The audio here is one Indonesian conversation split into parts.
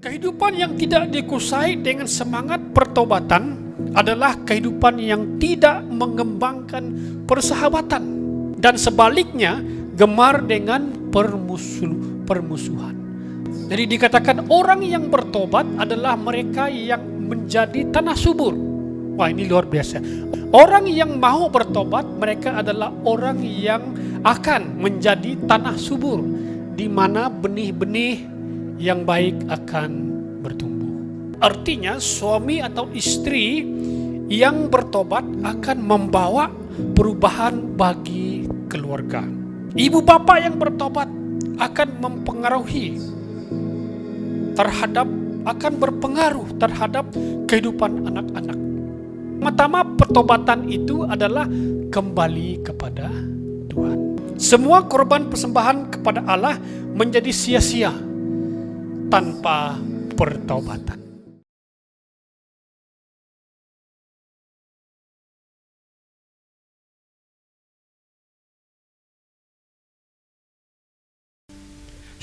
Kehidupan yang tidak dikuasai dengan semangat pertobatan adalah kehidupan yang tidak mengembangkan persahabatan dan sebaliknya gemar dengan permusuhan. Jadi dikatakan orang yang bertobat adalah mereka yang menjadi tanah subur. Wah, ini luar biasa. Orang yang mau bertobat mereka adalah orang yang akan menjadi tanah subur di mana benih-benih yang baik akan bertumbuh. Artinya suami atau istri yang bertobat akan membawa perubahan bagi keluarga. Ibu bapa yang bertobat akan akan berpengaruh terhadap kehidupan anak-anak. Pertama, pertobatan itu adalah kembali kepada Tuhan. Semua korban persembahan kepada Allah menjadi sia-sia tanpa pertobatan.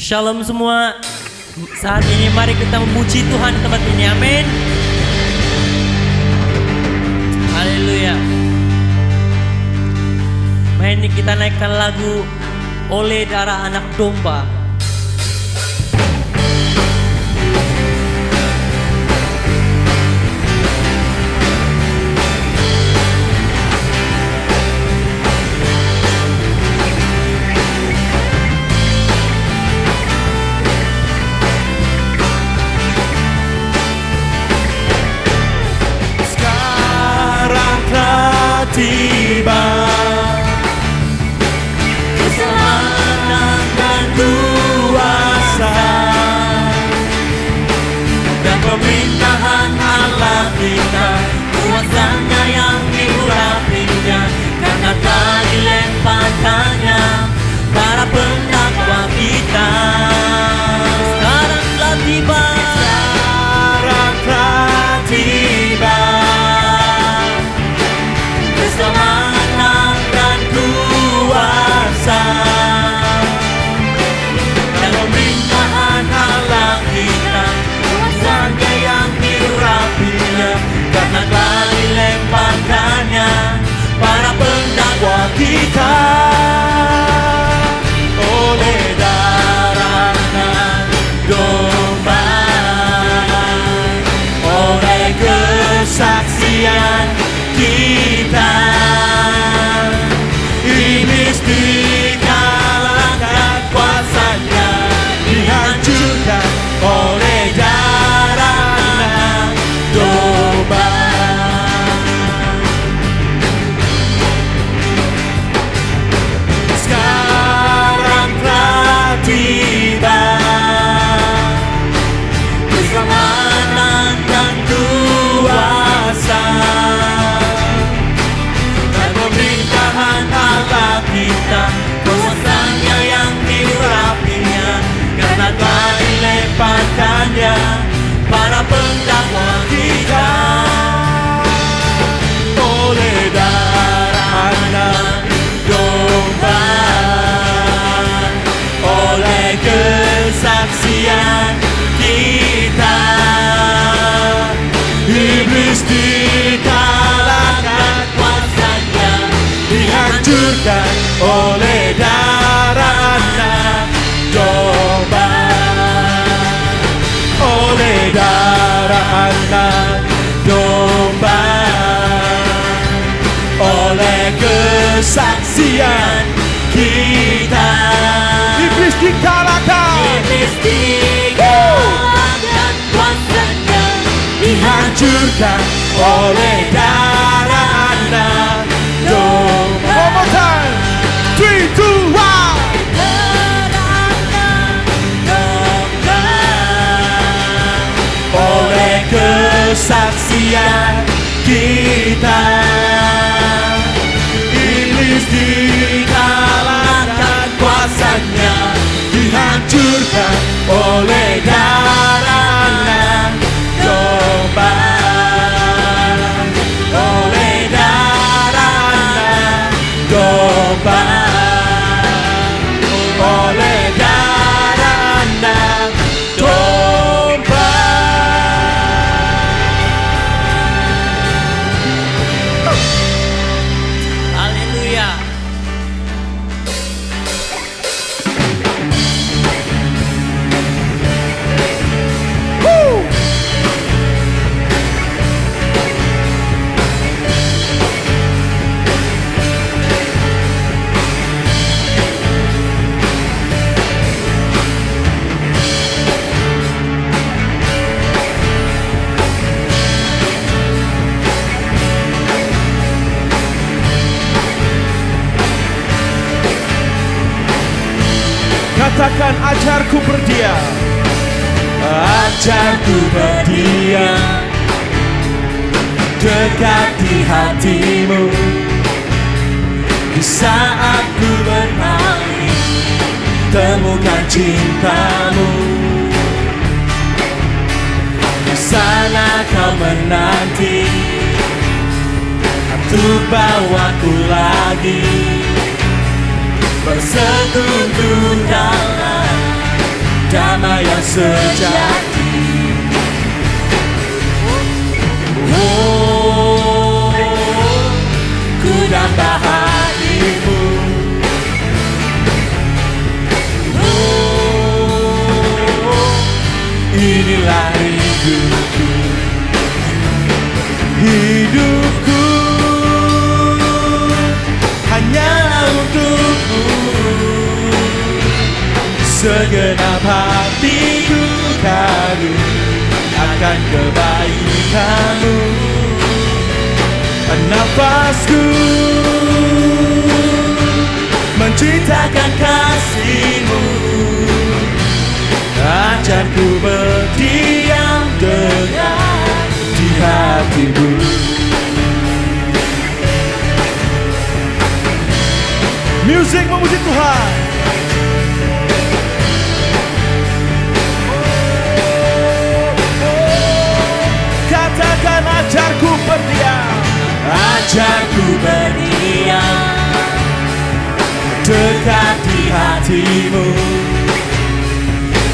Shalom semua. Saat ini mari kita memuji Tuhan di tempat ini. Amin. Haleluya. Mari ini kita naikkan lagu Oleh Darah Anak Domba. Tiba keselamatan dan kuasa dan pemerintahan Allah kita, kuasanya yang diurapinya, karena telah dilemparkannya para pendakwa kita. Sekarang telah tiba, sekarang telah tiba keselamatan dan kuasa dan pemerintahan Allah kita, kuasanya yang diurapinya, karena telah dilemparkannya para pendakwa kita. Oleh darah anak domba, oleh kesaksian kita, iblis dikalahkan, kuasanya dihancurkan oleh darah anak domba. Sekarang telah tiba keselamatan dan kuasa dan pemerintahan Allah kita, kuasanya yang diurapinya, karena telah dilemparkannya para pendakwa kita. Oleh darah anak domba, oleh kesaksian kita, iblis dikalahkan, kuasanya dihancurkan oleh darah anak domba. Oleh darah anak domba, oleh kesaksian kita, iblis dikalahkan, iblis dikalahkan, kuasanya dihancurkan oleh darah anak domba. One more time, 3, 2, 1. Oleh kesaksian kita, iblis dikalahkan, kuasanya dihancurkan oleh darah anak domba. Oleh darah anak domba, oleh darah anak domba. Haleluya. Katakan, ajarku berdiam, ajarku berdiam dekat di hatimu, di saat ku berpaling temukan cintamu. Di sana kau menanti untuk bawaku lagi bersekutu dalam damai yang sejati. Oh, ku nambah hatimu. Oh, inilah hidupku. Hidupku hanyalah untukmu. Segenap hatiku kagum akan kebaikanmu. Nafasku menceritakan kasihmu. Ajarku berdiam dekat di hatimu. Musik memuji Tuhan. Katakan ajarku berdiam. Ajarku berdiam dekat di hatimu.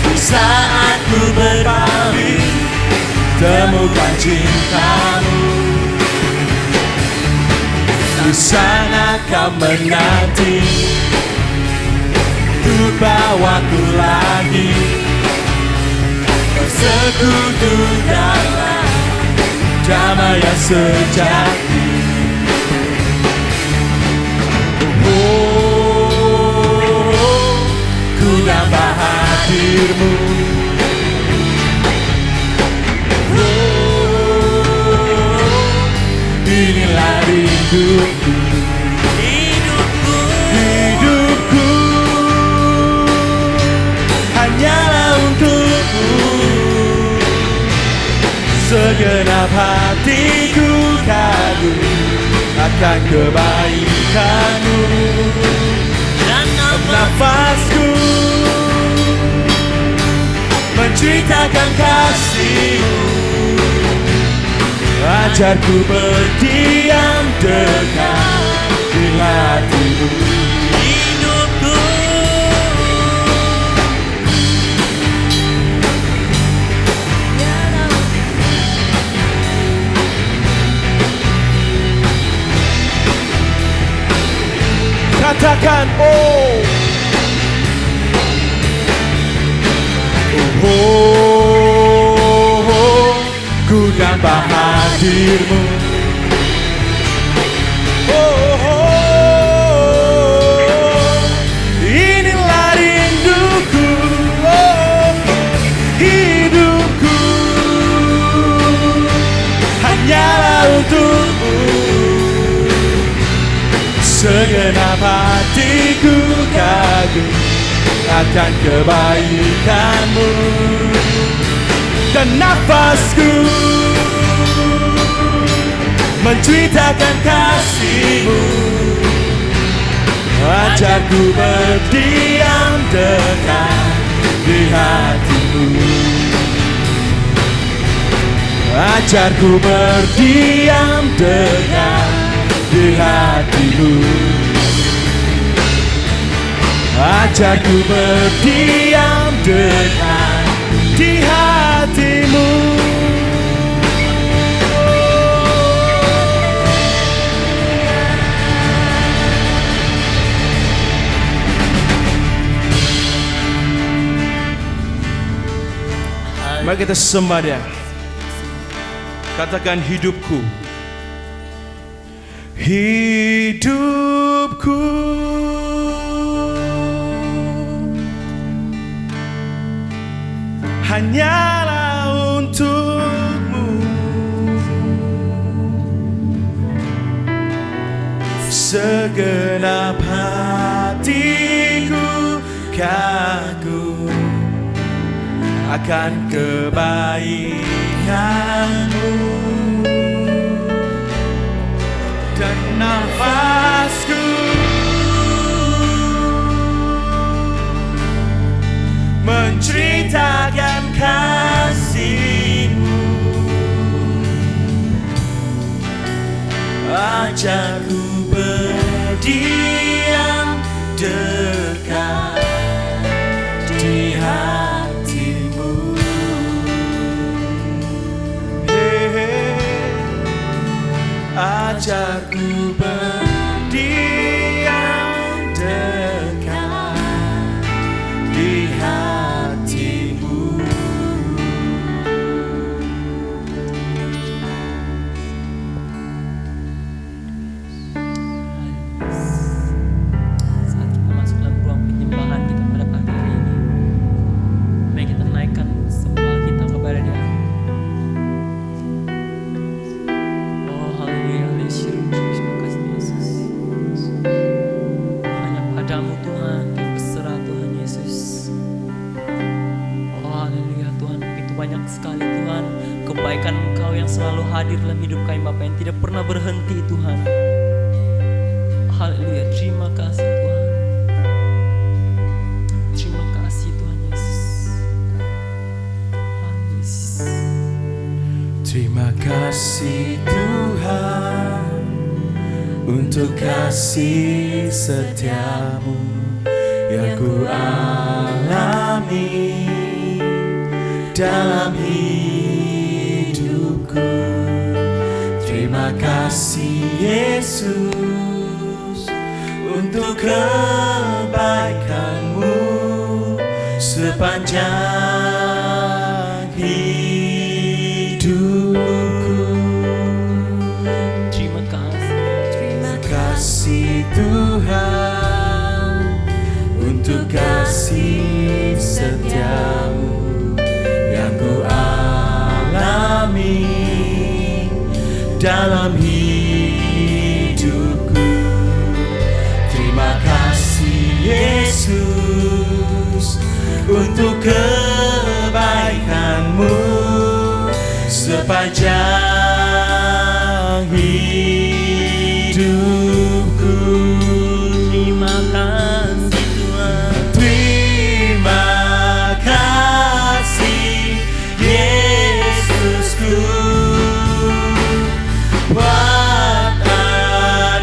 Di saat ku berpaling, temukan cintamu. Di sana kau menanti untuk bawaku lagi bersekutu dalam damai yang sejati. Oh, ku nambah hadirmu. Inilah hidupku. Hidupku hanyalah untukmu. Segenap hatiku kagum akan kebaikanmu. Nafasku menceritakan kasihmu. Ajarku berdiam dekat di hatimu. Hidupku katakan oh. Oh, ku nambah hadirmu. Oh, inilah rinduku. Oh, hidupku hanyalah untukmu. Segenap hatiku kagum akan kebaikanmu. Dan nafasku menceritakan kasihmu. Ajarku berdiam dekat di hatimu. Ajarku berdiam dekat di hatimu. Ajarku berdiam dekat di hatimu. Mari kita sembah Dia. Katakan hidupku. Hidupku hanyalah untukmu. Segenap hatiku kagum akan kebaikanmu. Dan nafasku menceritakan kasihmu. Ajarku berdiam dekat di hati. ku berdiam dekat di hatimu. Saat kita masuk dalam ruang penyembahan kita pada pagi hari ini, mari kita naikkan sembah kita kepada Dia. Oh haleluya, haleluya, terima kasih Yesus. Hanya padamu Tuhan kami berserah Tuhan Yesus. Oh haleluya Tuhan, begitu banyak sekali Tuhan kebaikan Engkau yang selalu hadir dalam hidup kami Bapa, yang tidak pernah berhenti Tuhan. Haleluya, terima kasih Tuhan. Terima kasih Tuhan Yesus. Haleluya. Terima kasih Tuhan untuk kasih setiamu yang ku alami dalam hidupku. Terima kasih Yesus untuk kebaikanmu sepanjang hidupku. Terima kasih. Terima kasih Tuhan untuk kasih setiamu yang ku alami dalam hidupku. Terima kasih Yesus untuk kebaikanmu sepanjang hidupku. Terima kasih Tuhan. Terima kasih Yesusku buat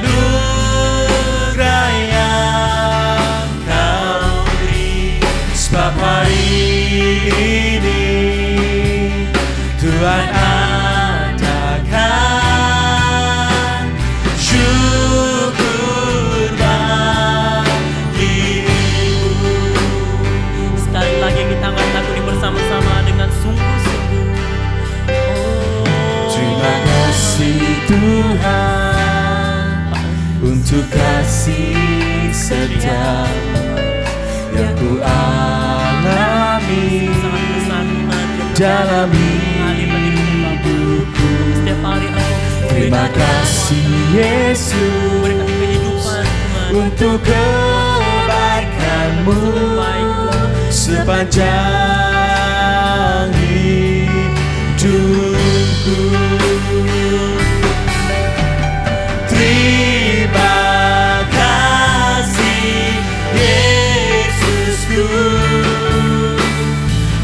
anugerah yang Kau beri. Sebab hari ini Tuhan adakan syukur bagimu. Sekali lagi kita angkat lagu ini bersama-sama dengan sungguh-sungguh. Terima kasih Tuhan untuk kasih setiamu yang ku alami Sangat besar Tuhan dalam mengalir bagi hidupku. setiap hari Engkau Terima kasih Yesus memberikan kehidupan Tuhan. untuk kebaikanmu sepanjang hidupku. Terima kasih Yesusku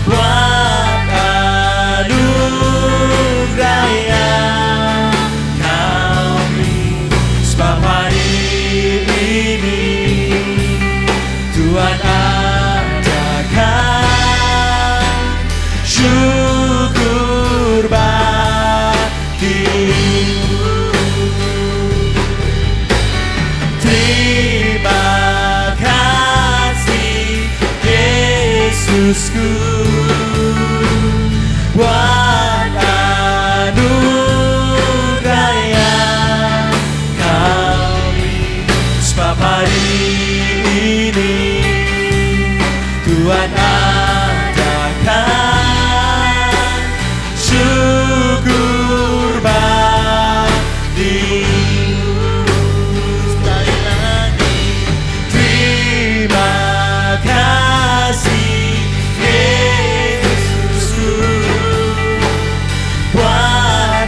buat anugerah yang Kau beri. Sebab hari ini Tuhan adakan syukur bagimu. Terima kasih Yesusku buat anugerah yang Kau beri. Sebab hari ini Tuhan adakan syukur bagimu. Sekali lagi, terima kasih Yesusku buat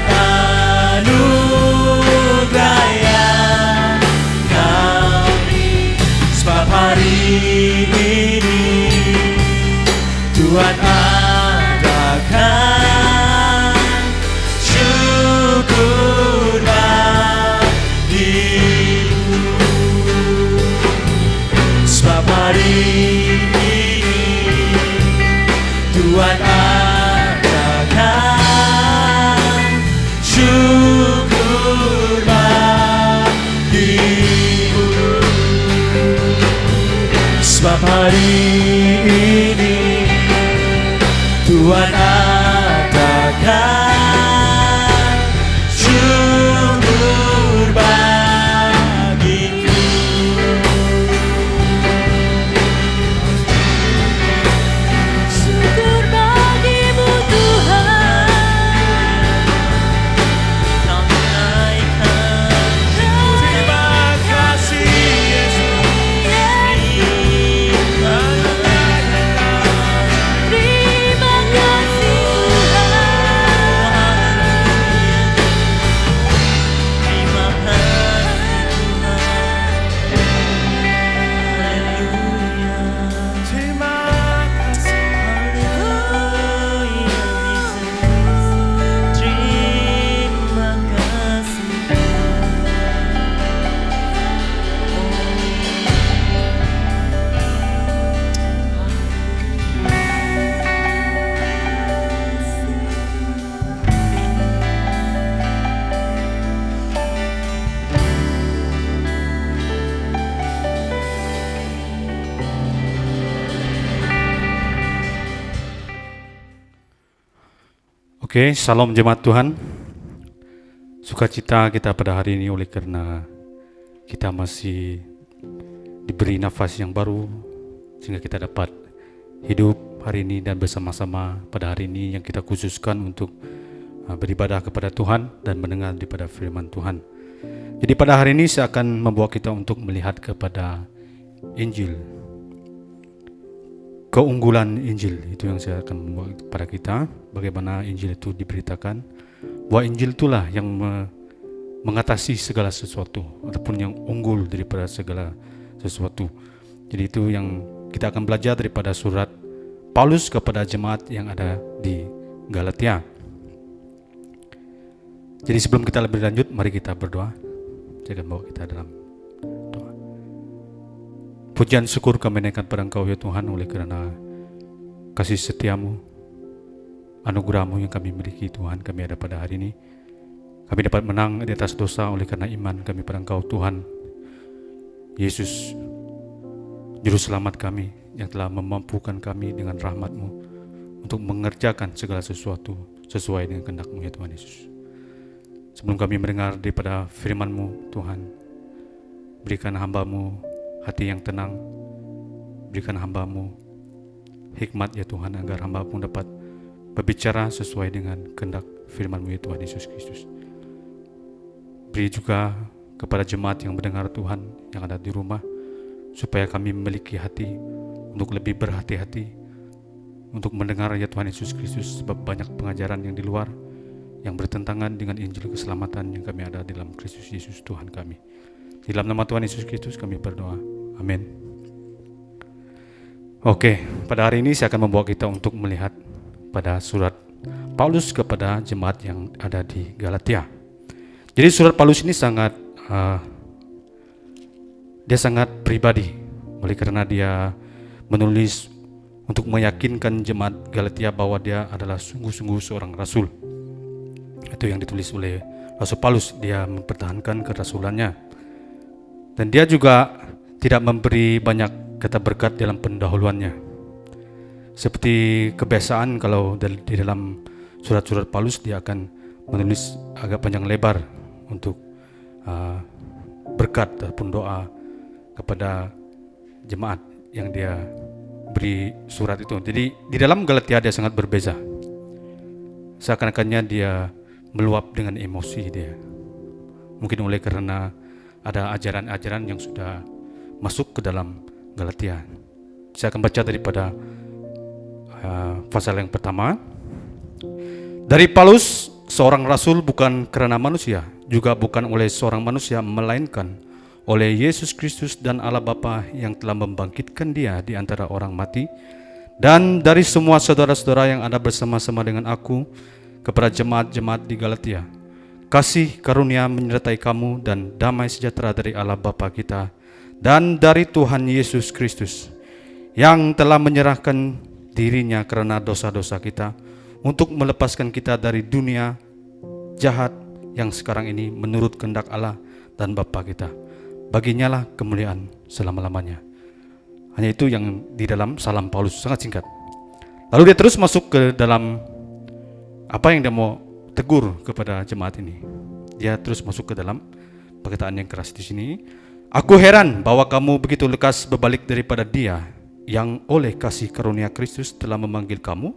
anugerah yang Kau beri. Sebab hari ini Tuhan adakan syukur bagimu. Sebab hari ini Tuhan adakan syukur bagimu. sebab hari ini Tuhan adakan syukur bagiku. Syukur bagimu Tuhan, Kau menaikkan Terima kasih Yesus. terima kasih Terima kasih Tuhan. Haleluya. Terima kasih. Haleluya, Yesus. Terima kasih. Oke, salam jemaat Tuhan. Sukacita kita pada hari ini oleh karena kita masih diberi nafas yang baru sehingga kita dapat hidup hari ini dan bersama-sama pada hari ini yang kita khususkan untuk beribadah kepada Tuhan dan mendengar daripada firman Tuhan. Jadi pada hari ini saya akan membawa kita untuk melihat kepada Injil. Keunggulan Injil itu yang saya akan membawa kepada kita, bagaimana Injil itu diberitakan, bahwa Injil itulah yang mengatasi segala sesuatu ataupun yang unggul daripada segala sesuatu. Jadi itu yang kita akan belajar daripada surat Paulus kepada jemaat yang ada di Galatia. Jadi sebelum kita lebih lanjut, mari kita berdoa. Saya akan bawa kita dalam doa. Pujian syukur kami naikkan pada Engkau ya Tuhan, oleh karena kasih setiamu, anugerahmu yang kami miliki Tuhan. Kami ada pada hari ini, kami dapat menang di atas dosa oleh karena iman kami pada Engkau Tuhan Yesus, Juru Selamat kami yang telah memampukan kami dengan rahmat-Mu untuk mengerjakan segala sesuatu sesuai dengan kehendak-Mu ya Tuhan Yesus. Sebelum kami mendengar daripada firman-Mu Tuhan, berikan hamba-Mu hati yang tenang, berikan hamba-Mu hikmat ya Tuhan, agar hamba-Mu dapat berbicara sesuai dengan kehendak firman-Mu ya Tuhan Yesus Kristus. Beri juga kepada jemaat yang mendengar Tuhan yang ada di rumah, supaya kami memiliki hati untuk lebih berhati-hati untuk mendengar ya Tuhan Yesus Kristus, sebab banyak pengajaran yang di luar yang bertentangan dengan Injil keselamatan yang kami ada dalam Kristus Yesus Tuhan kami. Di dalam nama Tuhan Yesus Kristus kami berdoa. Amin. Oke, pada hari ini saya akan membawa kita untuk melihat pada surat Paulus kepada jemaat yang ada di Galatia. Jadi surat Paulus ini sangat pribadi, oleh karena dia menulis untuk meyakinkan jemaat Galatia bahwa dia adalah sungguh-sungguh seorang rasul. Itu yang ditulis oleh Rasul Paulus, dia mempertahankan kerasulannya. Dan dia juga tidak memberi banyak kata berkat dalam pendahuluannya. Seperti kebiasaan kalau di dalam surat-surat Paulus, dia akan menulis agak panjang lebar untuk berkat ataupun doa kepada jemaat yang dia beri surat itu. Jadi di dalam Galatia dia sangat berbeza. Seakan-akannya dia meluap dengan emosi dia. Mungkin oleh karena ada ajaran-ajaran yang sudah masuk ke dalam Galatia. Saya akan baca daripada pasal yang pertama. Dari Paulus, seorang rasul bukan karena manusia, juga bukan oleh seorang manusia, melainkan oleh Yesus Kristus dan Allah Bapa yang telah membangkitkan dia di antara orang mati, dan dari semua saudara-saudara yang ada bersama-sama dengan aku, kepada jemaat-jemaat di Galatia. Kasih karunia menyertai kamu dan damai sejahtera dari Allah Bapa kita dan dari Tuhan Yesus Kristus, yang telah menyerahkan dirinya karena dosa-dosa kita untuk melepaskan kita dari dunia jahat yang sekarang ini menurut kehendak Allah dan Bapa kita. Baginya lah kemuliaan selama-lamanya. Hanya itu yang di dalam salam Paulus, sangat singkat. Lalu dia terus masuk ke dalam apa yang dia mau tegur kepada jemaat ini. Dia terus masuk ke dalam perkataan yang keras di sini. Aku heran bahwa kamu begitu lekas berbalik daripada Dia yang oleh kasih karunia Kristus telah memanggil kamu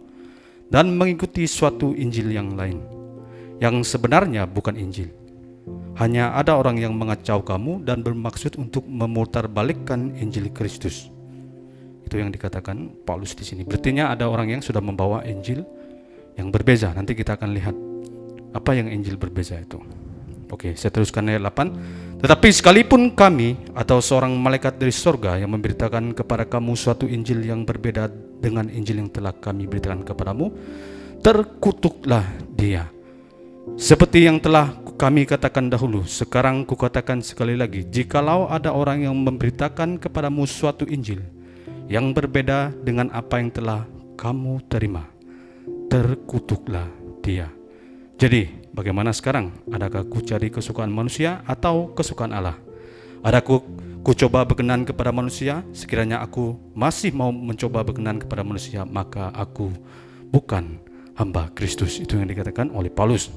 dan mengikuti suatu Injil yang lain, yang sebenarnya bukan Injil. Hanya ada orang yang mengacau kamu dan bermaksud untuk memutarbalikkan Injil Kristus. Itu yang dikatakan Paulus di sini. Berartinya ada orang yang sudah membawa Injil yang berbeza. Nanti kita akan lihat apa yang Injil berbeza itu. Oke, saya teruskan ayat 8. Tetapi sekalipun kami atau seorang malaikat dari sorga yang memberitakan kepada kamu suatu Injil yang berbeda dengan Injil yang telah kami beritakan kepadamu, terkutuklah dia. Seperti yang telah kami katakan dahulu, sekarang kukatakan sekali lagi, jikalau ada orang yang memberitakan kepadamu suatu Injil yang berbeda dengan apa yang telah kamu terima, terkutuklah dia. Jadi, bagaimana sekarang? Adakah ku cari kesukaan manusia atau kesukaan Allah? Adakah ku coba berkenan kepada manusia? Sekiranya aku masih mau mencoba berkenan kepada manusia, maka aku bukan hamba Kristus. Itu yang dikatakan oleh Paulus.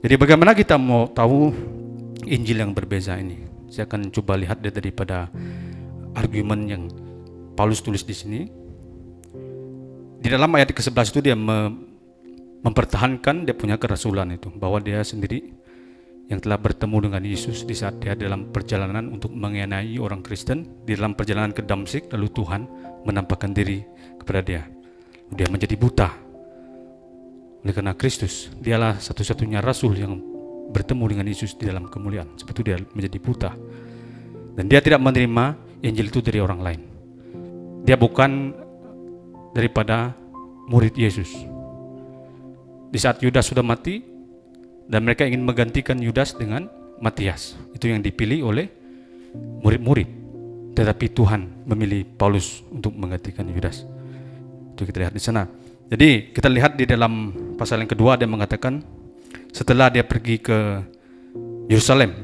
Jadi bagaimana kita mau tahu Injil yang berbeza ini? Saya akan coba lihat daripada argumen yang Paulus tulis di sini. Di dalam ayat ke-11 itu dia mempertahankan dia punya kerasulan itu, bahwa dia sendiri yang telah bertemu dengan Yesus di saat dia dalam perjalanan untuk mengenai orang Kristen, di dalam perjalanan ke Damsyik, lalu Tuhan menampakkan diri kepada dia. Dia menjadi buta. Oleh karena Kristus, dialah satu-satunya rasul yang bertemu dengan Yesus di dalam kemuliaan. Sebab itu dia menjadi buta. Dan dia tidak menerima Injil itu dari orang lain. Dia bukan daripada murid Yesus. Di saat Yudas sudah mati dan mereka ingin menggantikan Yudas dengan Matias, itu yang dipilih oleh murid-murid. Tetapi Tuhan memilih Paulus untuk menggantikan Yudas. Itu kita lihat di sana. Jadi kita lihat di dalam pasal yang kedua dia mengatakan setelah dia pergi ke Yerusalem,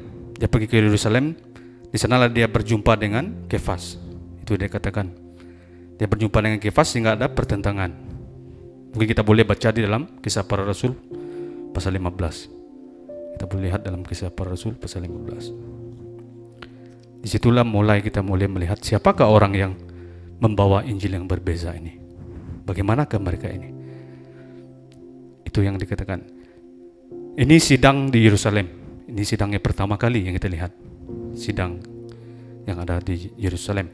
di sanalah dia berjumpa dengan Kefas. Itu dia katakan. Dia berjumpa dengan Kefas sehingga ada pertentangan. Mungkin kita boleh baca di dalam Kisah Para Rasul pasal 15. Kita boleh lihat dalam Kisah Para Rasul pasal 15. Disitulah kita mulai melihat siapakah orang yang membawa Injil yang berbeza ini. Bagaimanakah mereka ini? Itu yang dikatakan. Ini sidang di Yerusalem. Ini sidangnya pertama kali yang kita lihat. Sidang yang ada di Yerusalem.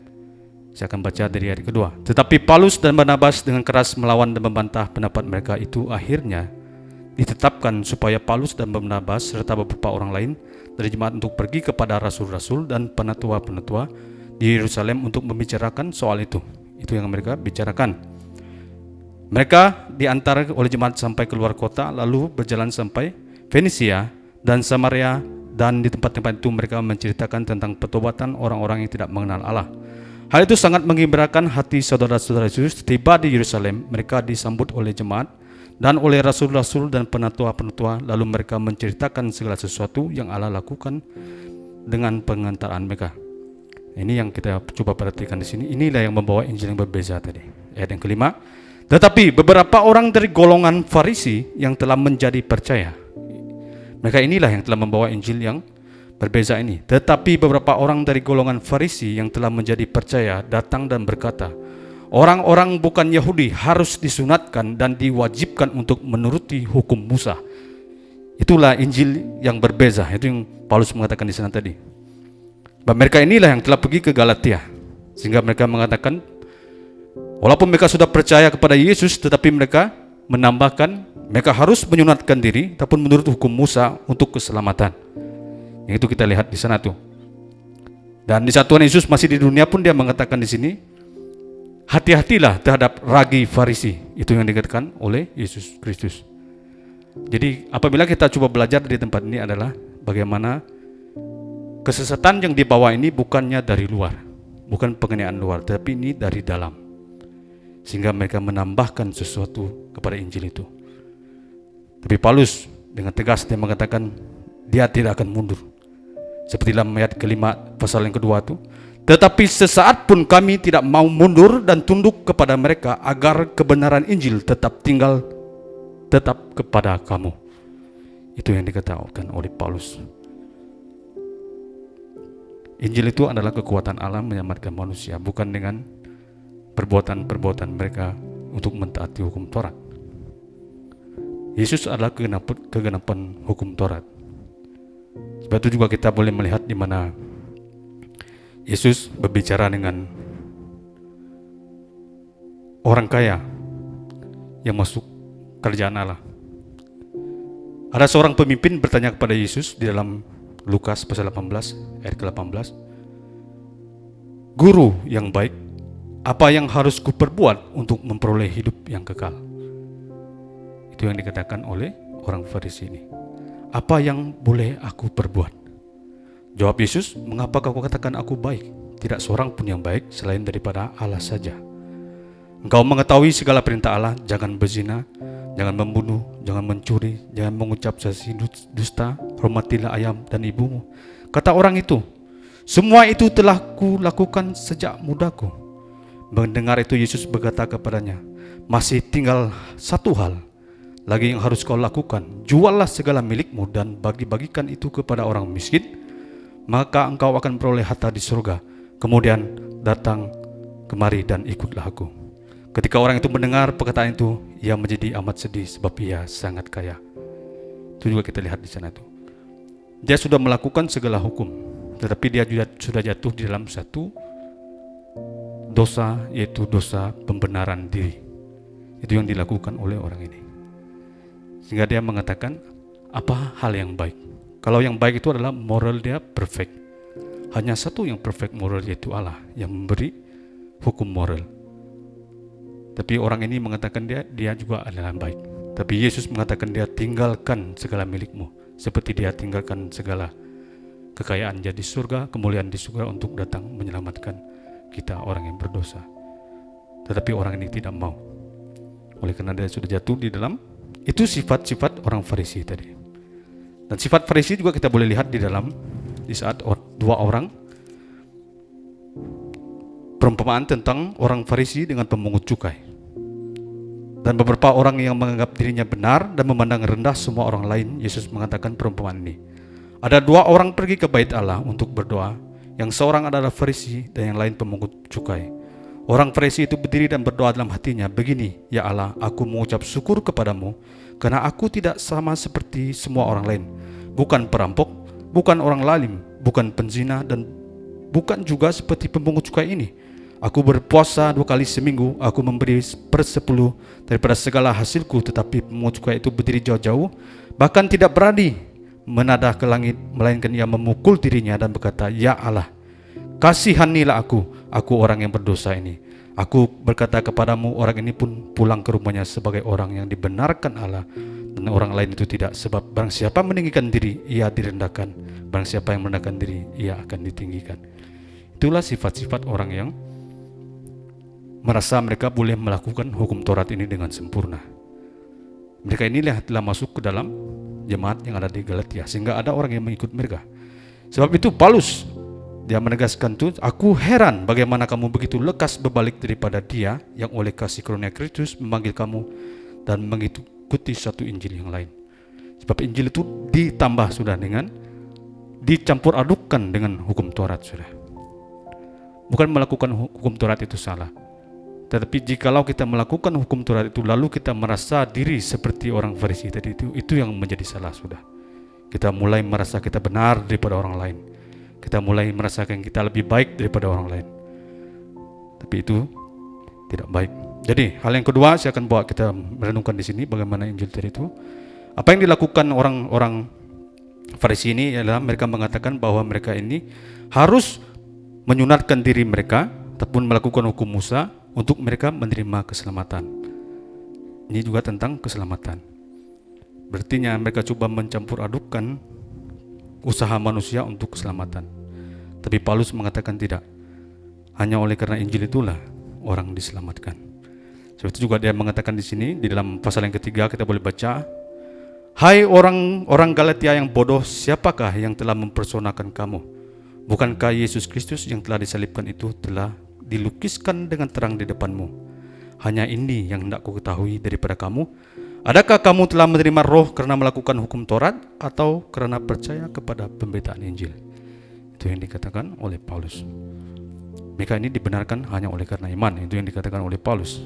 Saya akan baca dari ayat kedua. Tetapi Paulus dan Barnabas dengan keras melawan dan membantah pendapat mereka itu. Akhirnya ditetapkan supaya Paulus dan Barnabas serta beberapa orang lain dari jemaat untuk pergi kepada rasul-rasul dan penatua-penatua di Yerusalem untuk membicarakan soal itu. Itu yang mereka bicarakan. Mereka diantar oleh jemaat sampai keluar kota, lalu berjalan sampai Fenisia dan Samaria, dan di tempat-tempat itu mereka menceritakan tentang pertobatan orang-orang yang tidak mengenal Allah. Hal itu sangat menggembirakan hati saudara-saudara Yesus. Tiba di Yerusalem, mereka disambut oleh jemaat dan oleh rasul-rasul dan penatua-penatua, lalu mereka menceritakan segala sesuatu yang Allah lakukan dengan pengantaran mereka. Ini yang kita coba perhatikan di sini. Inilah yang membawa Injil yang berbeza tadi. Ayat yang kelima. Tetapi beberapa orang dari golongan Farisi yang telah menjadi percaya. Mereka inilah yang telah membawa Injil yang berbeza ini. Tetapi beberapa orang dari golongan Farisi yang telah menjadi percaya datang dan berkata, orang-orang bukan Yahudi harus disunatkan dan diwajibkan untuk menuruti hukum Musa. Itulah Injil yang berbeza. Itu yang Paulus mengatakan di sana tadi. Mereka inilah yang telah pergi ke Galatia, sehingga mereka mengatakan walaupun mereka sudah percaya kepada Yesus, tetapi mereka menambahkan mereka harus menyunatkan diri ataupun menurut hukum Musa untuk keselamatan. Yang itu kita lihat di sana tuh. Dan di saat Tuhan Yesus masih di dunia pun dia mengatakan di sini, hati-hatilah terhadap ragi Farisi. Itu yang dikatakan oleh Yesus Kristus. Jadi apabila kita coba belajar di tempat ini adalah bagaimana kesesatan yang dibawa ini bukannya dari luar, bukan pengenaan luar, tapi ini dari dalam. Sehingga mereka menambahkan sesuatu kepada Injil itu. Tapi Paulus dengan tegas dia mengatakan dia tidak akan mundur. Seperti dalam ayat kelima pasal yang kedua itu, Tetapi sesaat pun kami tidak mau mundur dan tunduk kepada mereka agar kebenaran Injil tetap kepada kamu. Itu yang dikatakan oleh Paulus. Injil itu adalah kekuatan Allah menyelamatkan manusia, bukan dengan perbuatan-perbuatan mereka untuk mentaati hukum Taurat. Yesus adalah kegenapan hukum Taurat. Sebab itu juga kita boleh melihat di mana Yesus berbicara dengan orang kaya yang masuk kerajaan Allah. Ada seorang pemimpin bertanya kepada Yesus di dalam Lukas pasal 18 ayat ke-18. Guru yang baik, apa yang harus kuperbuat untuk memperoleh hidup yang kekal? Itu yang dikatakan oleh orang Farisi ini. Apa yang boleh aku perbuat? Jawab Yesus, mengapa kau katakan aku baik? Tidak seorang pun yang baik selain daripada Allah saja. Engkau mengetahui segala perintah Allah, jangan berzina, jangan membunuh, jangan mencuri, jangan mengucap saksi dusta, hormatilah ayah dan ibumu. Kata orang itu, semua itu telah kulakukan sejak mudaku. Mendengar itu Yesus berkata kepadanya, masih tinggal satu hal lagi yang harus kau lakukan. Juallah segala milikmu dan bagi-bagikan itu kepada orang miskin, maka engkau akan peroleh harta di surga. Kemudian datang kemari dan ikutlah aku. Ketika orang itu mendengar perkataan itu, ia menjadi amat sedih sebab ia sangat kaya. Itu juga kita lihat di sana itu. Dia sudah melakukan segala hukum, tetapi dia juga sudah jatuh di dalam satu dosa, yaitu dosa pembenaran diri. Itu yang dilakukan oleh orang ini. Sehingga dia mengatakan, apa hal yang baik? Kalau yang baik itu adalah moral dia perfect. Hanya satu yang perfect moral, yaitu Allah yang memberi hukum moral. Tapi orang ini mengatakan dia juga adalah baik. Tapi Yesus mengatakan dia tinggalkan segala milikmu, seperti dia tinggalkan segala kekayaan jadi surga, kemuliaan di surga untuk datang menyelamatkan kita orang yang berdosa. Tetapi orang ini tidak mau. Oleh karena dia sudah jatuh di dalam, itu sifat-sifat orang Farisi tadi. Dan sifat Farisi juga kita boleh lihat di saat dua orang, perumpamaan tentang orang Farisi dengan pemungut cukai. Dan beberapa orang yang menganggap dirinya benar dan memandang rendah semua orang lain. Yesus mengatakan perumpamaan ini. Ada dua orang pergi ke bait Allah untuk berdoa. Yang seorang adalah Farisi dan yang lain pemungut cukai. Orang Farisi itu berdiri dan berdoa dalam hatinya, begini, ya Allah, aku mengucap syukur kepadamu karena aku tidak sama seperti semua orang lain. Bukan perampok, bukan orang lalim, bukan penzina, dan bukan juga seperti pemungut cukai ini. Aku berpuasa 2 kali seminggu, aku memberi 1/10 daripada segala hasilku. Tetapi pemungut cukai itu berdiri jauh-jauh, bahkan tidak berani menadah ke langit, melainkan ia memukul dirinya dan berkata, ya Allah, kasihanilah aku orang yang berdosa ini. Aku berkata kepadamu, orang ini pun pulang ke rumahnya sebagai orang yang dibenarkan Allah, dan orang lain itu tidak. Sebab barang siapa meninggikan diri, ia direndahkan. Barang siapa yang merendahkan diri, ia akan ditinggikan. Itulah sifat-sifat orang yang merasa mereka boleh melakukan hukum Taurat ini dengan sempurna. Mereka inilah telah masuk ke dalam jemaat yang ada di Galatia, sehingga ada orang yang mengikut mereka. Sebab itu Paulus, dia menegaskan itu, aku heran bagaimana kamu begitu lekas berbalik daripada dia yang oleh kasih karunia Kristus memanggil kamu dan mengikuti satu Injil yang lain. Sebab Injil itu ditambah sudah dengan, dicampur adukkan dengan hukum Taurat sudah. Bukan melakukan hukum Taurat itu salah. Tetapi jikalau kita melakukan hukum Taurat itu lalu kita merasa diri seperti orang Farisi tadi itu yang menjadi salah sudah. Kita mulai merasa kita benar daripada orang lain. Kita mulai merasakan kita lebih baik daripada orang lain. Tapi itu tidak baik. Jadi hal yang kedua saya akan bawa kita merenungkan di sini bagaimana Injil tadi itu. Apa yang dilakukan orang-orang Farisi ini adalah mereka mengatakan bahwa mereka ini harus menyunatkan diri mereka ataupun melakukan hukum Musa untuk mereka menerima keselamatan. Ini juga tentang keselamatan. Berarti mereka coba mencampur adukkan usaha manusia untuk keselamatan. Tapi Paulus mengatakan tidak. Hanya oleh karena Injil itulah orang diselamatkan. Sebab itu juga dia mengatakan di sini di dalam pasal yang ketiga kita boleh baca, hai orang Galatia yang bodoh, siapakah yang telah mempersonakan kamu? Bukankah Yesus Kristus yang telah disalibkan itu telah dilukiskan dengan terang di depanmu? Hanya ini yang hendak ku ketahui daripada kamu. Adakah kamu telah menerima roh karena melakukan hukum Taurat atau karena percaya kepada pemberitaan Injil? Itu yang dikatakan oleh Paulus. Mereka ini dibenarkan hanya oleh karena iman. Itu yang dikatakan oleh Paulus.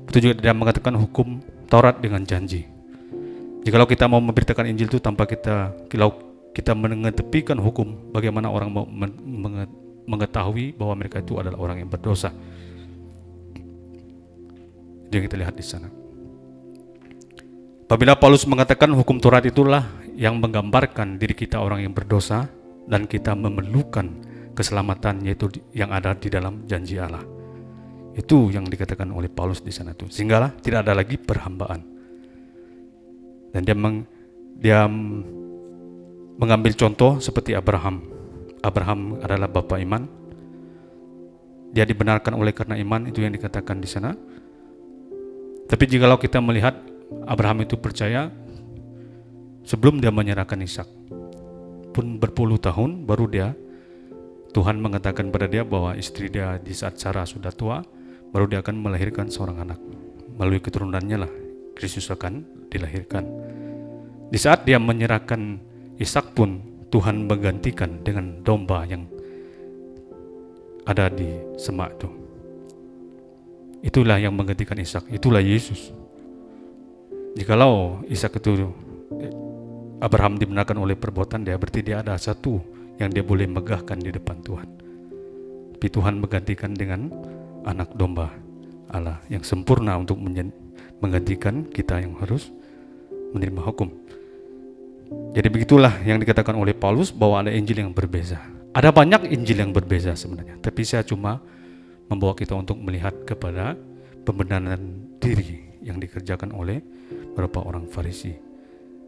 Itu juga tidak mengatakan hukum Taurat dengan janji. Jikalau kita mau memberitakan Injil itu tanpa kita mengetepikan hukum, bagaimana orang mau mengetahui bahwa mereka itu adalah orang yang berdosa? Itu yang kita lihat di sana. Apabila Paulus mengatakan hukum Taurat itulah yang menggambarkan diri kita orang yang berdosa dan kita memerlukan keselamatan, yaitu yang ada di dalam janji Allah. Itu yang dikatakan oleh Paulus di sana tuh. Sehinggalah tidak ada lagi perhambaan. Dan dia mengambil contoh seperti Abraham. Abraham adalah bapa iman. Dia dibenarkan oleh karena iman, itu yang dikatakan di sana. Tapi jikalau kita melihat Abraham itu percaya sebelum dia menyerahkan Ishak, pun berpuluh tahun baru Tuhan mengatakan pada dia bahwa istri dia di saat Sarah sudah tua, baru dia akan melahirkan seorang anak. Melalui keturunannya lah Kristus akan dilahirkan. Di saat dia menyerahkan Ishak pun Tuhan menggantikan dengan domba yang ada di semak itu. Itulah yang menggantikan Ishak, itulah Yesus. Jikalau Ishak itu Abraham dibenarkan oleh perbuatan dia, berarti dia ada satu yang dia boleh megahkan di depan Tuhan. Tapi Tuhan menggantikan dengan anak domba Allah yang sempurna untuk menggantikan kita yang harus menerima hukum. Jadi begitulah yang dikatakan oleh Paulus bahwa ada Injil yang berbeza. Ada banyak Injil yang berbeza sebenarnya, tapi saya cuma membawa kita untuk melihat kepada pembenaran diri yang dikerjakan oleh beberapa orang Farisi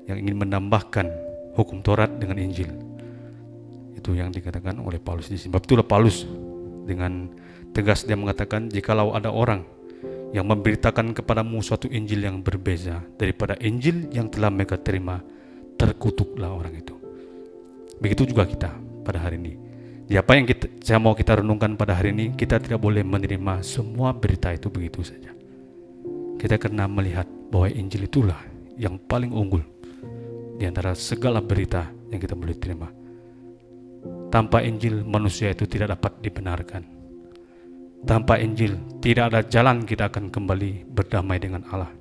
yang ingin menambahkan hukum Taurat dengan Injil. Itu yang dikatakan oleh Paulus di sini. Sebab itulah Paulus dengan tegas dia mengatakan, jikalau ada orang yang memberitakan kepadamu suatu Injil yang berbeza daripada Injil yang telah mereka terima, terkutuklah orang itu. Begitu juga kita pada hari ini. Di apa yang saya mau kita renungkan pada hari ini, kita tidak boleh menerima semua berita itu begitu saja. Kita kena melihat bahwa Injil itulah yang paling unggul di antara segala berita yang kita boleh terima. Tanpa Injil manusia itu tidak dapat dibenarkan. Tanpa Injil tidak ada jalan kita akan kembali berdamai dengan Allah.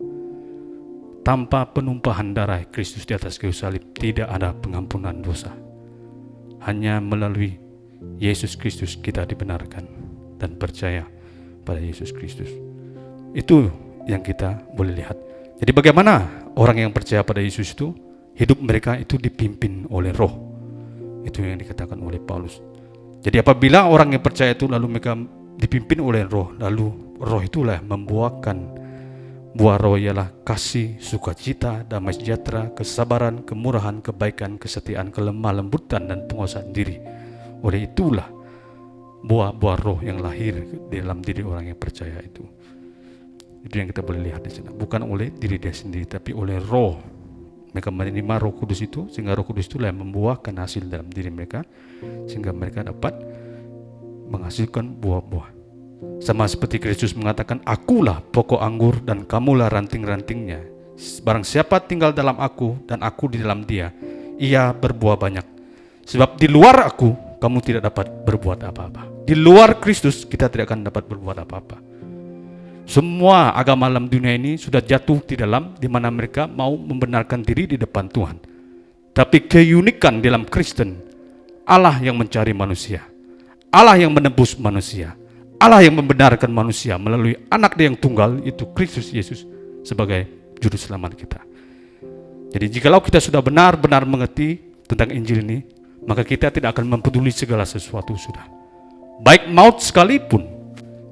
Tanpa penumpahan darah Kristus di atas kayu salib tidak ada pengampunan dosa. Hanya melalui Yesus Kristus kita dibenarkan dan percaya pada Yesus Kristus. Itu yang kita boleh lihat. Jadi bagaimana orang yang percaya pada Yesus itu, hidup mereka itu dipimpin oleh Roh. Itu yang dikatakan oleh Paulus. Jadi apabila orang yang percaya itu lalu mereka dipimpin oleh Roh, lalu Roh itulah membuahkan buah Roh, ialah kasih, sukacita, damai sejahtera, kesabaran, kemurahan, kebaikan, kesetiaan, kelemah lembutan, dan penguasaan diri. Oleh itulah buah-buah Roh yang lahir di dalam diri orang yang percaya itu. Itu yang kita boleh lihat di sana. Bukan oleh diri dia sendiri, tapi oleh Roh. Mereka menerima Roh Kudus itu, sehingga Roh Kudus itulah yang membuahkan hasil dalam diri mereka, sehingga mereka dapat menghasilkan buah-buah. Sama seperti Kristus mengatakan, akulah pokok anggur dan kamulah ranting-rantingnya. Barang siapa tinggal dalam aku dan aku di dalam dia, ia berbuah banyak. Sebab di luar aku, kamu tidak dapat berbuat apa-apa. Di luar Kristus, kita tidak akan dapat berbuat apa-apa. Semua agama dalam dunia ini sudah jatuh di mana mereka mau membenarkan diri di depan Tuhan. Tapi keunikan dalam Kristen, Allah yang mencari manusia, Allah yang menebus manusia, Allah yang membenarkan manusia melalui anak Dia yang tunggal, itu Kristus Yesus sebagai juru selamat kita. Jadi jikalau kita sudah benar-benar mengerti tentang Injil ini, maka kita tidak akan mempeduli segala sesuatu sudah. Baik maut sekalipun,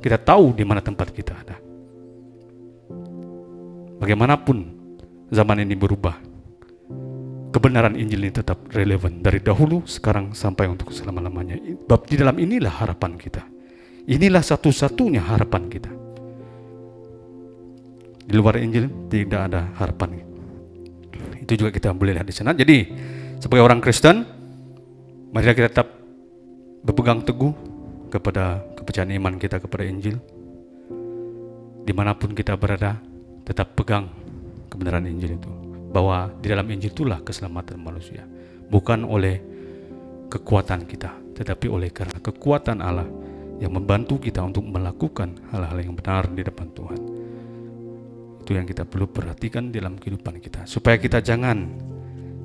kita tahu di mana tempat kita ada. Bagaimanapun zaman ini berubah, kebenaran Injil ini tetap relevan dari dahulu, sekarang, sampai untuk selama-lamanya. Bab di dalam inilah harapan kita. Inilah satu-satunya harapan kita. Di luar Injil tidak ada harapan. Itu juga kita boleh lihat di sana. Jadi sebagai orang Kristen, mari kita tetap berpegang teguh kepada kepercayaan iman kita kepada Injil. Dimanapun kita berada, tetap pegang kebenaran Injil itu, bahwa di dalam Injil itulah keselamatan manusia, bukan oleh kekuatan kita, tetapi oleh karena kekuatan Allah yang membantu kita untuk melakukan hal-hal yang benar di depan Tuhan. Itu yang kita perlu perhatikan dalam kehidupan kita, supaya kita jangan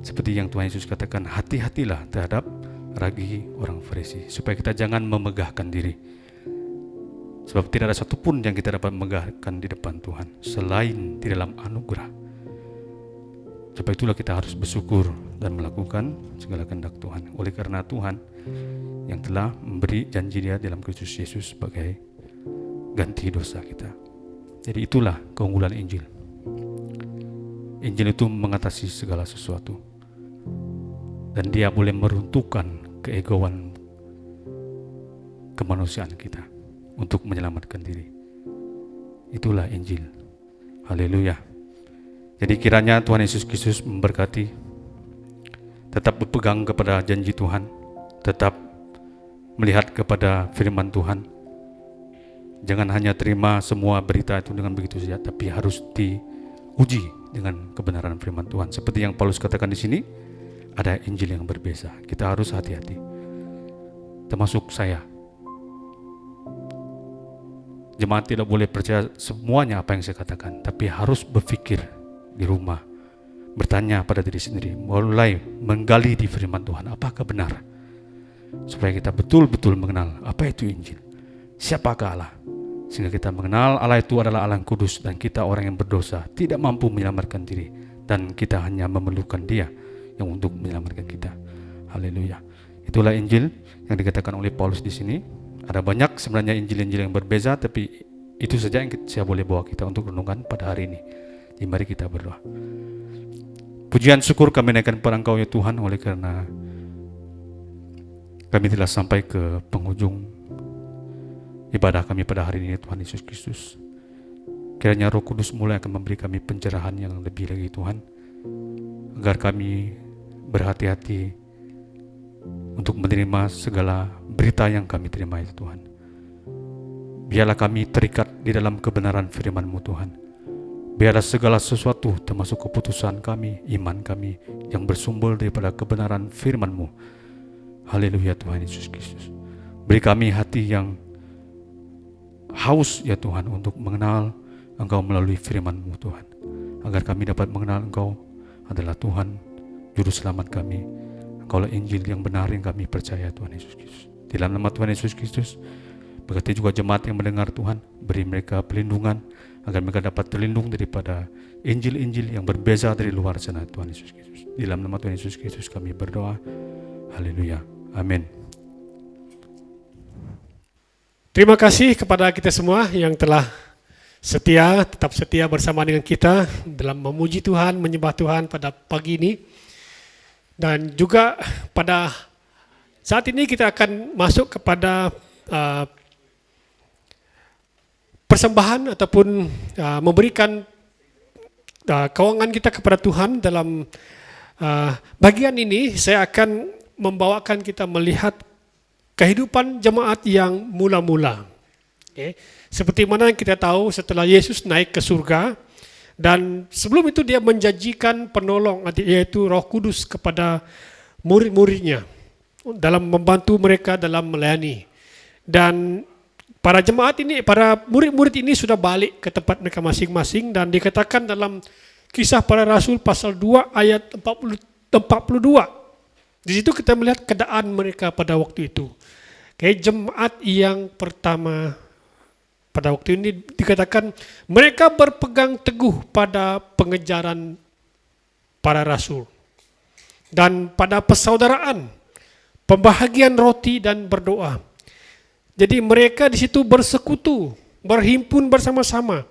seperti yang Tuhan Yesus katakan, hati-hatilah terhadap ragi orang Farisi, supaya kita jangan memegahkan diri, sebab tidak ada satupun yang kita dapat megahkan di depan Tuhan selain di dalam anugerah. Sebab itulah kita harus bersyukur dan melakukan segala kehendak Tuhan, oleh karena Tuhan yang telah memberi janji Dia dalam Kristus Yesus sebagai ganti dosa kita. Jadi itulah keunggulan Injil. Injil itu mengatasi segala sesuatu, dan dia boleh meruntuhkan keegoan kemanusiaan kita untuk menyelamatkan diri. Itulah Injil. Haleluya. Jadi kiranya Tuhan Yesus Kristus memberkati. Tetap berpegang kepada janji Tuhan, tetap melihat kepada firman Tuhan. Jangan hanya terima semua berita itu dengan begitu saja, tapi harus diuji dengan kebenaran firman Tuhan. Seperti yang Paulus katakan di sini, ada Injil yang berbeza. Kita harus hati-hati. Termasuk saya. Jemaat tidak boleh percaya semuanya apa yang saya katakan, tapi harus berpikir di rumah, bertanya pada diri sendiri, mulai menggali di firman Tuhan, apakah benar, supaya kita betul-betul mengenal apa itu Injil, siapakah Allah, sehingga kita mengenal Allah itu adalah Allah yang kudus, dan kita orang yang berdosa tidak mampu menyelamatkan diri, dan kita hanya memerlukan Dia yang untuk menyelamatkan kita. Haleluya. Itulah Injil yang dikatakan oleh Paulus di sini. Ada banyak sebenarnya Injil-Injil yang berbeza, tapi itu saja yang saya boleh bawa kita untuk renungan pada hari ini. Jadi mari kita berdoa. Pujian syukur kami naikkan kepada Engkau ya Tuhan, oleh karena kami telah sampai ke penghujung ibadah kami pada hari ini Tuhan Yesus Kristus. Kiranya Roh Kudus mulai akan memberi kami pencerahan yang lebih lagi Tuhan, agar kami berhati-hati untuk menerima segala berita yang kami terima itu Tuhan. Biarlah kami terikat di dalam kebenaran firman-Mu Tuhan. Biarlah segala sesuatu termasuk keputusan kami, iman kami yang bersumber daripada kebenaran firman-Mu. Haleluya Tuhan Yesus Kristus. Beri kami hati yang haus ya Tuhan untuk mengenal Engkau melalui firman-Mu Tuhan, agar kami dapat mengenal Engkau adalah Tuhan, Juru Selamat kami. Engkaulah Injil yang benar yang kami percaya Tuhan Yesus Kristus. Di dalam nama Tuhan Yesus Kristus, berkati juga jemaat yang mendengar Tuhan, beri mereka perlindungan agar mereka dapat terlindung daripada Injil-Injil yang berbeza dari luar sana Tuhan Yesus Kristus. Di dalam nama Tuhan Yesus Kristus kami berdoa. Haleluya. Amin. Terima kasih kepada kita semua yang telah setia, tetap setia bersama dengan kita dalam memuji Tuhan, menyembah Tuhan pada pagi ini. Dan juga pada saat ini kita akan masuk kepada persembahan ataupun memberikan keuangan kita kepada Tuhan. Dalam bagian ini saya akan membawakan kita melihat kehidupan jemaat yang mula-mula. Okay. Seperti mana yang kita tahu setelah Yesus naik ke surga, dan sebelum itu dia menjanjikan penolong, yaitu Roh Kudus kepada murid-muridnya dalam membantu mereka dalam melayani. Dan para jemaat ini, para murid-murid ini sudah balik ke tempat mereka masing-masing, dan dikatakan dalam Kisah Para Rasul pasal 2 ayat 42. Di situ kita melihat keadaan mereka pada waktu itu. Kayak jemaat yang pertama pada waktu ini dikatakan mereka berpegang teguh pada pengejaran para rasul dan pada persaudaraan, pembahagian roti dan berdoa. Jadi mereka di situ bersekutu, berhimpun bersama-sama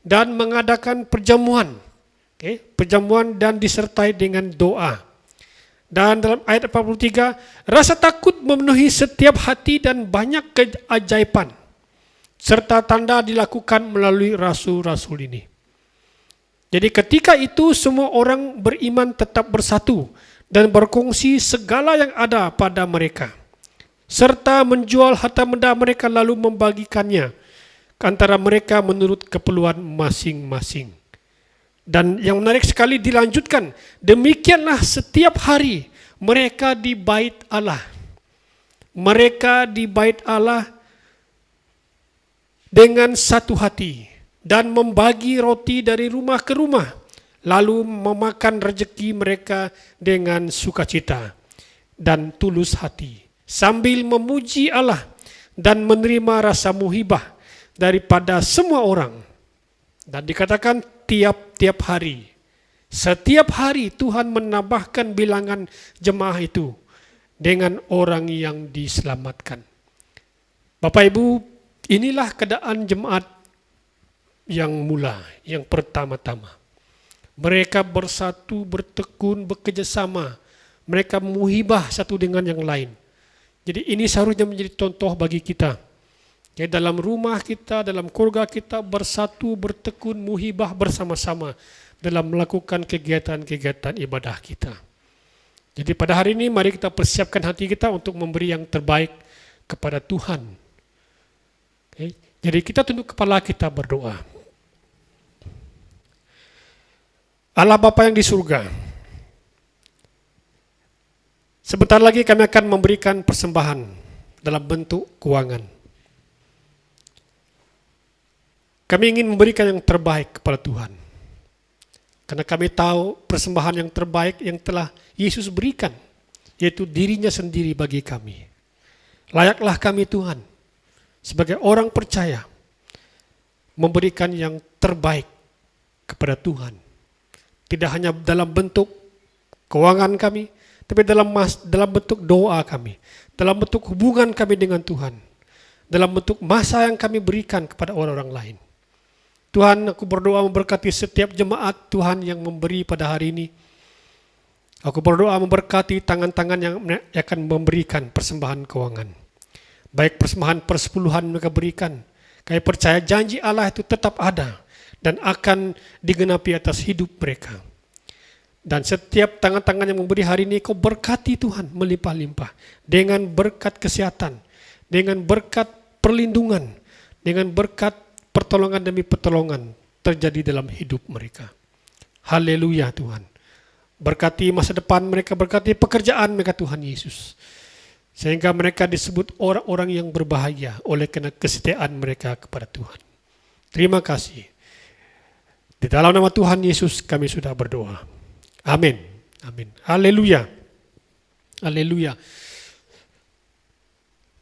dan mengadakan perjamuan. Perjamuan dan disertai dengan doa. Dan dalam ayat 43, rasa takut memenuhi setiap hati dan banyak keajaiban serta tanda dilakukan melalui rasul-rasul ini. Jadi ketika itu semua orang beriman tetap bersatu dan berkongsi segala yang ada pada mereka. serta menjual harta benda mereka lalu membagikannya ke antara mereka menurut keperluan masing-masing. Dan yang menarik sekali dilanjutkan, demikianlah setiap hari mereka di bait Allah. Mereka di bait Allah dengan satu hati dan membagi roti dari rumah ke rumah, lalu memakan rezeki mereka dengan sukacita dan tulus hati, sambil memuji Allah dan menerima rasa muhibah daripada semua orang. Dan dikatakan tiap-tiap hari, setiap hari Tuhan menambahkan bilangan jemaah itu dengan orang yang diselamatkan. Bapak Ibu, inilah keadaan jemaat yang mula, yang pertama-tama. Mereka bersatu, bertekun, bekerjasama. Mereka muhibah satu dengan yang lain. Jadi ini seharusnya menjadi contoh bagi kita. Ya, dalam rumah kita, dalam keluarga kita bersatu, bertekun, muhibah bersama-sama dalam melakukan kegiatan-kegiatan ibadah kita. Jadi pada hari ini mari kita persiapkan hati kita untuk memberi yang terbaik kepada Tuhan. Okay. Jadi kita tunduk kepala, kita berdoa. Allah Bapa yang di surga, sebentar lagi kami akan memberikan persembahan dalam bentuk keuangan. Kami ingin memberikan yang terbaik kepada Tuhan. Karena kami tahu persembahan yang terbaik yang telah Yesus berikan, yaitu dirinya sendiri bagi kami. Layaklah kami Tuhan, sebagai orang percaya, memberikan yang terbaik kepada Tuhan. Tidak hanya dalam bentuk keuangan kami, tapi dalam bentuk doa kami, dalam bentuk hubungan kami dengan Tuhan, dalam bentuk masa yang kami berikan kepada orang-orang lain. Tuhan, aku berdoa memberkati setiap jemaat Tuhan yang memberi pada hari ini. Aku berdoa memberkati tangan-tangan yang akan memberikan persembahan keuangan. Baik persembahan persepuluhan mereka berikan. Kami percaya janji Allah itu tetap ada dan akan digenapi atas hidup mereka. Dan setiap tangan-tangan yang memberi hari ini, kau berkati Tuhan melimpah-limpah. Dengan berkat kesehatan, dengan berkat perlindungan, dengan berkat pertolongan demi pertolongan terjadi dalam hidup mereka. Haleluya Tuhan. Berkati masa depan mereka, berkati pekerjaan mereka Tuhan Yesus. Sehingga mereka disebut orang-orang yang berbahagia oleh karena kesetiaan mereka kepada Tuhan. Terima kasih. Di dalam nama Tuhan Yesus kami sudah berdoa. Amin. Amin. Haleluya. Haleluya.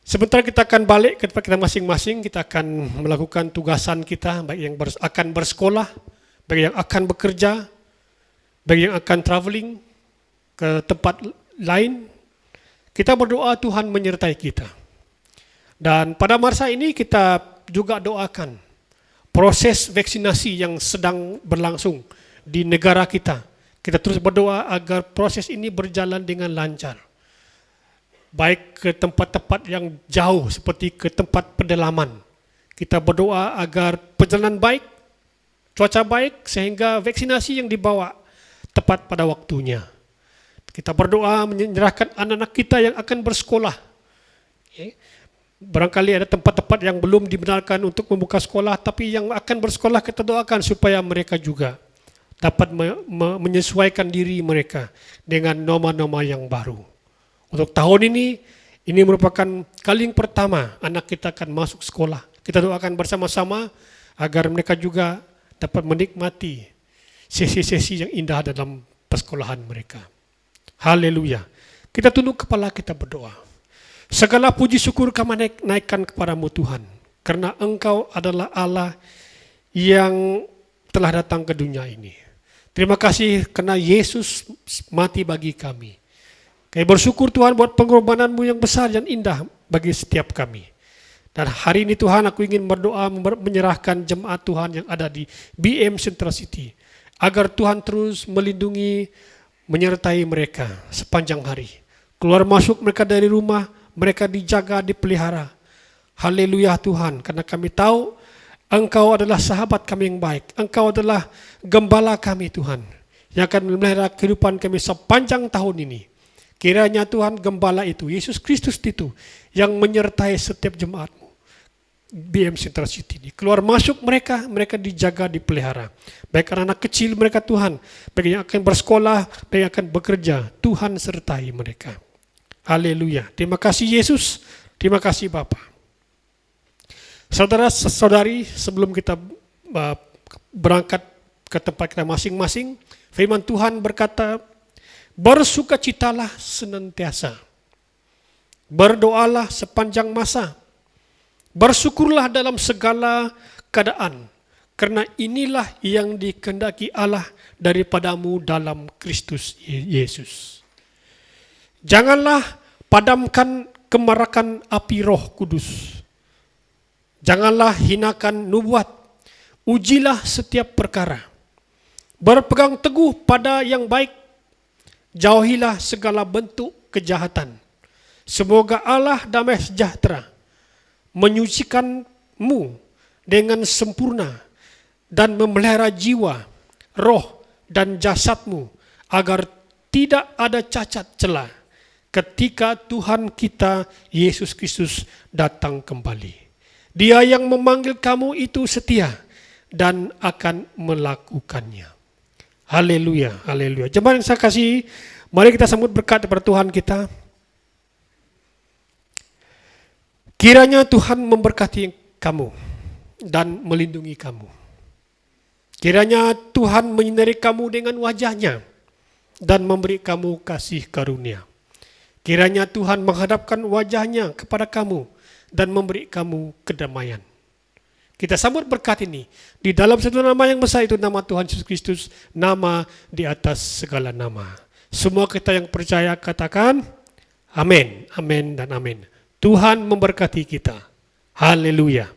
Sebentar kita akan balik ke tempat kita masing-masing, kita akan melakukan tugasan kita, baik yang akan bersekolah, baik yang akan bekerja, baik yang akan traveling ke tempat lain. Kita berdoa Tuhan menyertai kita. Dan pada masa ini kita juga doakan proses vaksinasi yang sedang berlangsung di negara kita. Kita terus berdoa agar proses ini berjalan dengan lancar. Baik ke tempat-tempat yang jauh seperti ke tempat pedalaman. Kita berdoa agar perjalanan baik, cuaca baik sehingga vaksinasi yang dibawa tepat pada waktunya. Kita berdoa menyerahkan anak-anak kita yang akan bersekolah. Barangkali ada tempat-tempat yang belum dibenarkan untuk membuka sekolah, tapi yang akan bersekolah kita doakan supaya mereka juga dapat menyesuaikan diri mereka dengan norma-norma yang baru. Untuk tahun ini merupakan kali yang pertama anak kita akan masuk sekolah. Kita doakan bersama-sama agar mereka juga dapat menikmati sesi-sesi yang indah dalam persekolahan mereka. Haleluya. Kita tunduk kepala, kita berdoa. Segala puji syukur kami naikkan kepadamu Tuhan. Karena Engkau adalah Allah yang telah datang ke dunia ini. Terima kasih karena Yesus mati bagi kami. Kami bersyukur Tuhan buat pengorbananmu yang besar dan indah bagi setiap kami. Dan hari ini Tuhan aku ingin berdoa menyerahkan jemaat Tuhan yang ada di BM Central City. Agar Tuhan terus melindungi, menyertai mereka sepanjang hari. Keluar masuk mereka dari rumah, mereka dijaga, dipelihara. Haleluya Tuhan, karena kami tahu Engkau adalah sahabat kami yang baik. Engkau adalah gembala kami Tuhan, yang akan memelihara kehidupan kami sepanjang tahun ini. Kiranya Tuhan gembala itu, Yesus Kristus itu, yang menyertai setiap jemaatmu. BM Central City ini. Keluar masuk mereka dijaga, dipelihara. Baik anak kecil mereka Tuhan, baik yang akan bersekolah, baik yang akan bekerja, Tuhan sertai mereka. Haleluya. Terima kasih Yesus, terima kasih Bapa. Saudara-saudari, sebelum kita berangkat ke tempat kita masing-masing, firman Tuhan berkata, bersukacitalah senantiasa, berdoalah sepanjang masa, bersyukurlah dalam segala keadaan, karena inilah yang dikehendaki Allah daripadamu dalam Kristus Yesus. Janganlah padamkan kemarakan api Roh Kudus. Janganlah hinakan nubuat. Ujilah setiap perkara. Berpegang teguh pada yang baik. Jauhilah segala bentuk kejahatan. Semoga Allah damai sejahtera menyucikanmu dengan sempurna dan memelihara jiwa, roh, dan jasadmu agar tidak ada cacat celah ketika Tuhan kita Yesus Kristus datang kembali. Dia yang memanggil kamu itu setia dan akan melakukannya. Haleluya, haleluya. Jemaat yang saya kasih, mari kita sambut berkat daripada Tuhan kita. Kiranya Tuhan memberkati kamu dan melindungi kamu. Kiranya Tuhan menyinari kamu dengan wajah-Nya dan memberi kamu kasih karunia. Kiranya Tuhan menghadapkan wajah-Nya kepada kamu dan memberi kamu kedamaian. Kita sambut berkat ini di dalam satu nama yang besar, itu nama Tuhan Yesus Kristus, nama di atas segala nama. Semua kita yang percaya katakan amin, amin dan amin. Tuhan memberkati kita. Haleluya.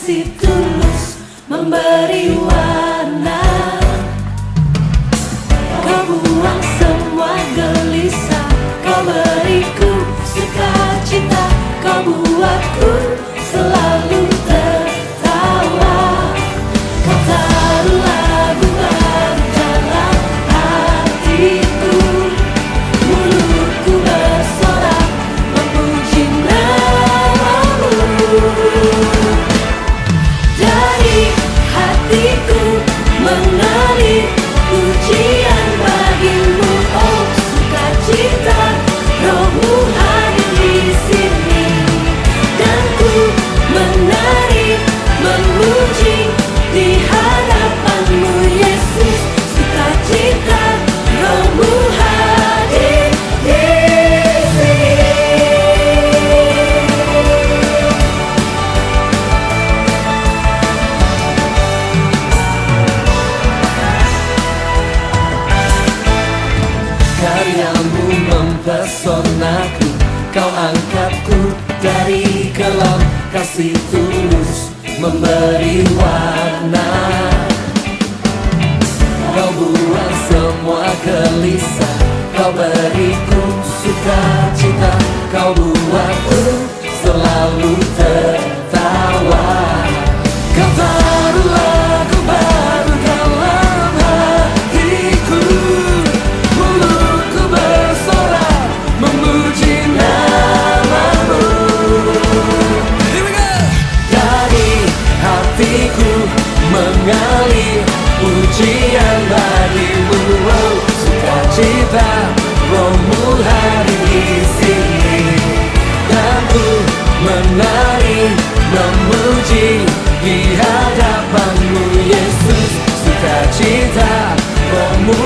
kasih tulus memberi warna. Kau buang semua gelisah, kau beriku sukacita, kau buatku selalu tertawa. Kau taruhlah bunga dalam hatiku, mulutku bersorak memuji namamu. Dari hatiku mengalir pujian bagimu, oh sukacita, Rohmu hadir di sini, dan ku menari memuji di hadapanmu Yesus. Sukacita, Rohmu hadir di sini. Karyamu mempesonaku, kau angkatku dari kelam, kasih tulus memberi warna. Kau buang semua semua gelisah. Kau beriku sukacita, kau buatku selalu tertawa. Kau taruh lagu baru dalam hatiku, mulutku bersorak memuji namamu. Here we go. Dari hatiku mengalir pujian bagimu, oh, sukacita rohmu hadir di sini. Dan ku menari memuji di hadapanmu Yesus, sukacita rohmu